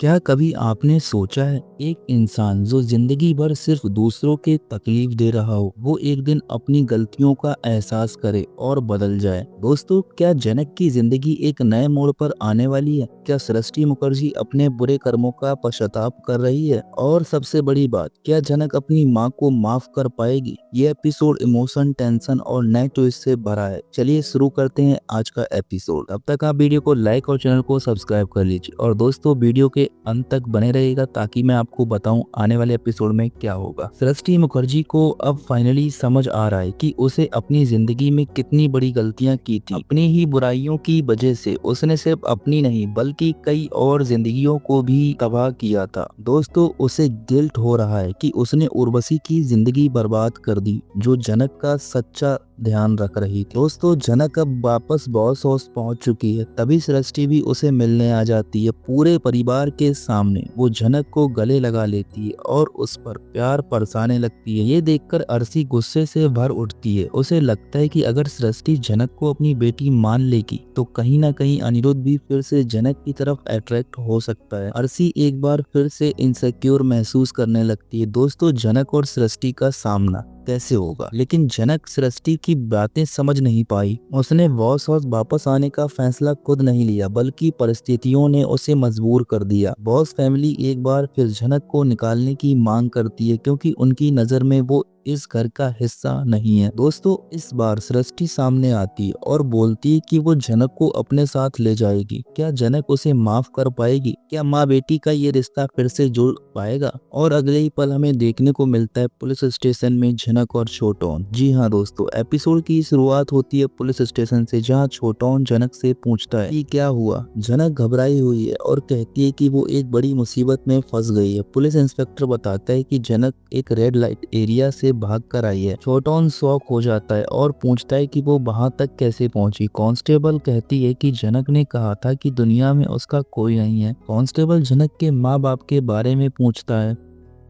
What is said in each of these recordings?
क्या कभी आपने सोचा है एक इंसान जो जिंदगी भर सिर्फ दूसरों के तकलीफ दे रहा हो वो एक दिन अपनी गलतियों का एहसास करे और बदल जाए। दोस्तों, क्या जनक की जिंदगी एक नए मोड़ पर आने वाली है? क्या सृष्टि मुखर्जी अपने बुरे कर्मों का पश्चाताप कर रही है? और सबसे बड़ी बात, क्या जनक अपनी मां को माफ कर पाएगी? ये एपिसोड इमोशन, टेंशन और नए ट्विस्ट से भरा है। चलिए शुरू करते हैं आज का एपिसोड। तब तक आप वीडियो को लाइक और चैनल को सब्सक्राइब कर लीजिए और दोस्तों वीडियो के अंत तक बने रहेगा ताकि मैं आपको बताऊं आने वाले एपिसोड में क्या होगा। सृष्टि मुखर्जी को अब फाइनली समझ आ रहा है कि उसे अपनी जिंदगी में कितनी बड़ी गलतियां की थी। अपनी ही बुराइयों की वजह से उसने सिर्फ अपनी नहीं बल्कि कई और जिंदगियों को भी तबाह किया था। दोस्तों, उसे गिल्ट हो रहा है कि उसने उर्वशी की जिंदगी बर्बाद कर दी जो जनक का सच्चा ध्यान रख रही थी। दोस्तों, जनक अब वापस बॉस हाउस पहुंच चुकी है। तभी सृष्टि भी उसे मिलने आ जाती है। पूरे परिवार के सामने वो जनक को गले लगा लेती है और उस पर प्यार बरसाने लगती है। ये देखकर अर्शी गुस्से से भर उठती है। उसे लगता है कि अगर सृष्टि जनक को अपनी बेटी मान लेगी तो कहीं ना कहीं अनिरुद्ध भी फिर से जनक की तरफ अट्रैक्ट हो सकता है। अर्शी एक बार फिर से इनसिक्योर महसूस करने लगती है। दोस्तों, जनक और सृष्टि का सामना कैसे होगा? लेकिन जनक सृष्टि की बातें समझ नहीं पाई। उसने बॉस हाउस वापस आने का फैसला खुद नहीं लिया बल्कि परिस्थितियों ने उसे मजबूर कर दिया। बॉस फैमिली एक बार फिर जनक को निकालने की मांग करती है क्योंकि उनकी नजर में वो इस घर का हिस्सा नहीं है। दोस्तों, इस बार सृष्टि सामने आती है और बोलती है कि वो जनक को अपने साथ ले जाएगी। क्या जनक उसे माफ कर पाएगी? क्या माँ बेटी का ये रिश्ता फिर से जुड़ पाएगा? और अगले ही पल हमें देखने को मिलता है पुलिस स्टेशन में जनक और छोटोन। जी हाँ दोस्तों, एपिसोड की शुरुआत होती है पुलिस स्टेशन से जहाँ छोटोन जनक से पूछता है कि क्या हुआ। जनक घबराई हुई है और कहती है कि वो एक बड़ी मुसीबत में फंस गई है। पुलिस इंस्पेक्टर बताता है कि जनक एक रेड लाइट एरिया से भाग कर आई है। छोटोन शॉक हो जाता है और पूछता है कि वो वहां तक कैसे पहुंची। कांस्टेबल कहती है कि जनक ने कहा था कि दुनिया में उसका कोई नहीं है। कांस्टेबल जनक के माँ बाप के बारे में पूछता है।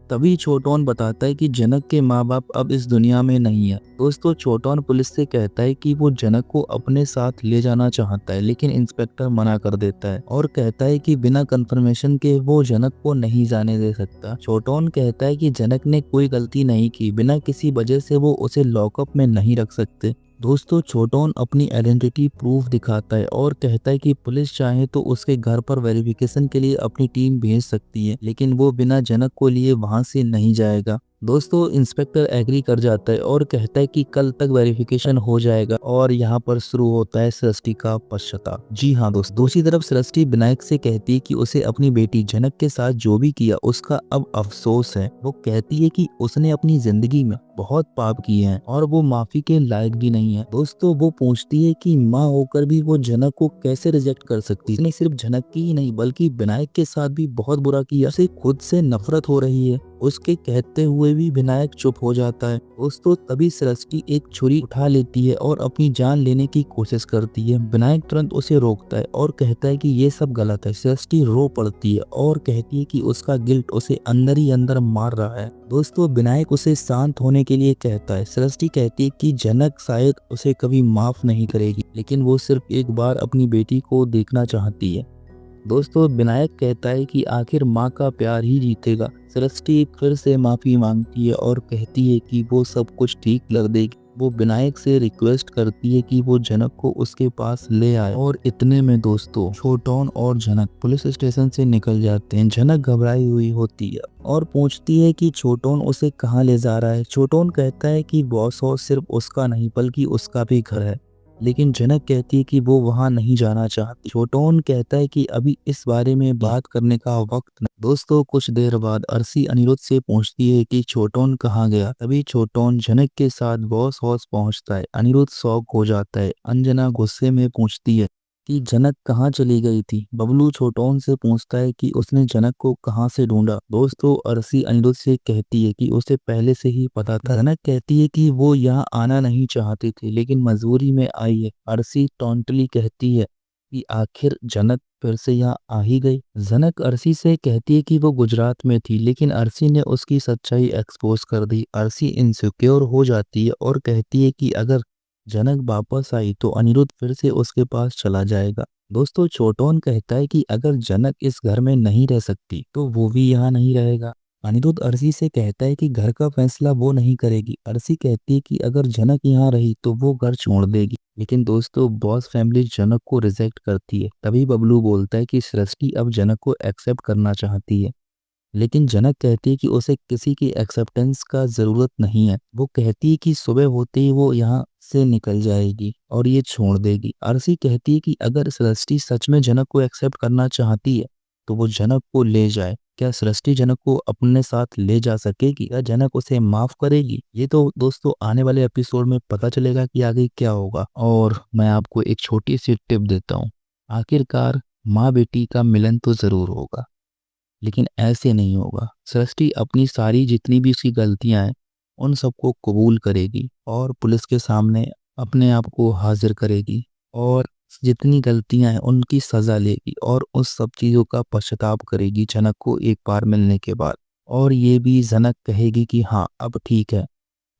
तभी छोटोन बताता है कि जनक के माँ बाप अब इस दुनिया में नहीं है। दोस्तों, छोटोन पुलिस से कहता है कि वो जनक को अपने साथ ले जाना चाहता है लेकिन इंस्पेक्टर मना कर देता है और कहता है कि बिना कंफर्मेशन के वो जनक को नहीं जाने दे सकता। छोटोन कहता है कि जनक ने कोई गलती नहीं की, बिना किसी वजह से वो उसे लॉकअप में नहीं रख सकते। दोस्तों, छोटोन अपनी आइडेंटिटी प्रूफ दिखाता है और कहता है कि पुलिस चाहे तो उसके घर पर वेरिफिकेशन के लिए अपनी टीम भेज सकती है लेकिन वो बिना जनक को लिए वहां से नहीं जाएगा। दोस्तों, इंस्पेक्टर एग्री कर जाता है और कहता है कि कल तक वेरिफिकेशन हो जाएगा और यहाँ पर शुरू होता है सृष्टि का पश्चाताप। जी हाँ दोस्तों, दूसरी तरफ सृष्टि विनायक से कहती है कि उसे अपनी बेटी जनक के साथ जो भी किया उसका अब अफसोस है। वो कहती है कि उसने अपनी जिंदगी में बहुत पाप किए हैं और वो माफी के लायक भी नहीं है। दोस्तों, वो पूछती है कि माँ होकर भी वो जनक को कैसे रिजेक्ट कर सकती है। उसने सिर्फ जनक की ही नहीं बल्कि विनायक के साथ भी बहुत बुरा किया। उसे खुद से नफरत हो रही है। उसके कहते हुए भी विनायक चुप हो जाता है। दोस्तों, तभी सृष्टि एक छुरी उठा लेती है और अपनी जान लेने की कोशिश करती है। विनायक तुरंत उसे रोकता है और कहता है कि ये सब गलत है। सृष्टि रो पड़ती है और कहती है कि उसका गिल्ट उसे अंदर ही अंदर मार रहा है। दोस्तों, विनायक उसे शांत होने के लिए कहता है। सृष्टि कहती है कि जनक शायद उसे कभी माफ नहीं करेगी लेकिन वो सिर्फ एक बार अपनी बेटी को देखना चाहती है। दोस्तों, विनायक कहता है कि आखिर माँ का प्यार ही जीतेगा। सृष्टि फिर से माफी मांगती है और कहती है कि वो सब कुछ ठीक कर देगी। वो विनायक से रिक्वेस्ट करती है कि वो जनक को उसके पास ले आए और इतने में दोस्तों छोटोन और जनक पुलिस स्टेशन से निकल जाते हैं। जनक घबराई हुई होती है और पूछती है कि छोटोन उसे कहाँ ले जा रहा है। छोटोन कहता है कि बॉस हाउस सिर्फ उसका नहीं बल्कि उसका भी घर है लेकिन जनक कहती है कि वो वहां नहीं जाना चाहती। छोटोन कहता है कि अभी इस बारे में बात करने का वक्त नहीं। दोस्तों, कुछ देर बाद अर्शी अनिरुद्ध से पूछती है कि छोटोन कहाँ गया। तभी छोटोन जनक के साथ बॉस हाउस पहुंचता है। अनिरुद्ध शॉक हो जाता है। अंजना गुस्से में पूछती है कि जनक कहाँ चली गई थी। बबलू छोटोन से पूछता है कि उसने जनक को कहाँ से ढूंढा। दोस्तों, अर्शी अनिरुद्ध से कहती है कि उसे पहले से ही पता था। जनक कहती है कि वो यहाँ आना नहीं चाहती थी लेकिन मजबूरी में आई है। अर्शी टॉन्टली कहती है कि आखिर जनक फिर से यहाँ आ ही गई। जनक अर्शी से कहती है कि वो गुजरात में थी लेकिन अर्शी ने उसकी सच्चाई एक्सपोज कर दी। अर्शी इनसिक्योर हो जाती है और कहती है कि अगर जनक वापस आई तो अनिरुद्ध फिर से उसके पास चला जाएगा। दोस्तों छोटोन कहता है कि अगर जनक इस घर में नहीं रह सकती तो वो भी यहाँ नहीं रहेगा। अनिरुद्ध अर्शी से कहता है कि घर का फैसला वो नहीं करेगी। अर्शी कहती है कि अगर जनक यहाँ रही तो वो घर छोड़ देगी। लेकिन दोस्तों बॉस फैमिली जनक को रिजेक्ट करती है। तभी बबलू बोलता है कि सृष्टि अब जनक को एक्सेप्ट करना चाहती है। लेकिन जनक कहती है कि उसे किसी की एक्सेप्टेंस का जरूरत नहीं है। वो कहती है कि सुबह होते ही वो यहाँ से निकल जाएगी और ये छोड़ देगी। अर्शी कहती है कि अगर सृष्टि सच में जनक को एक्सेप्ट करना चाहती है तो वो जनक को ले जाए। क्या सृष्टि जनक को अपने साथ ले जा सकेगी? या जनक उसे माफ करेगी? ये तो दोस्तों आने वाले एपिसोड में पता चलेगा कि आगे क्या होगा। और मैं आपको एक छोटी सी टिप देता हूँ। आखिरकार माँ बेटी का मिलन तो जरूर होगा, लेकिन ऐसे नहीं होगा। सृष्टि अपनी सारी जितनी भी उसकी गलतियां हैं उन सबको कबूल करेगी और पुलिस के सामने अपने आप को हाजिर करेगी और जितनी गलतियां हैं उनकी सजा लेगी और उस सब चीज़ों का पश्चाताप करेगी जनक को एक बार मिलने के बाद। और ये भी जनक कहेगी कि हाँ अब ठीक है।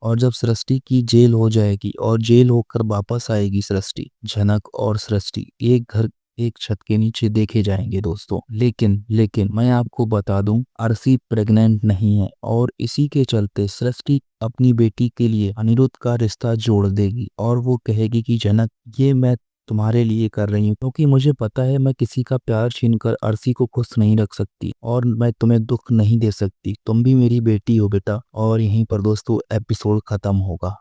और जब सृष्टि की जेल हो जाएगी और जेल होकर वापस आएगी सृष्टि, जनक और सृष्टि एक घर एक छत के नीचे देखे जाएंगे दोस्तों। लेकिन लेकिन मैं आपको बता दूं अर्शी प्रेग्नेंट नहीं है और इसी के चलते सृष्टि अपनी बेटी के लिए अनिरुद्ध का रिश्ता जोड़ देगी और वो कहेगी कि जनक ये मैं तुम्हारे लिए कर रही हूँ क्योंकि मुझे पता है मैं किसी का प्यार छीनकर अर्शी को खुश नहीं रख सकती और मैं तुम्हें दुख नहीं दे सकती। तुम भी मेरी बेटी हो बेटा। और यहीं पर दोस्तों एपिसोड खत्म होगा।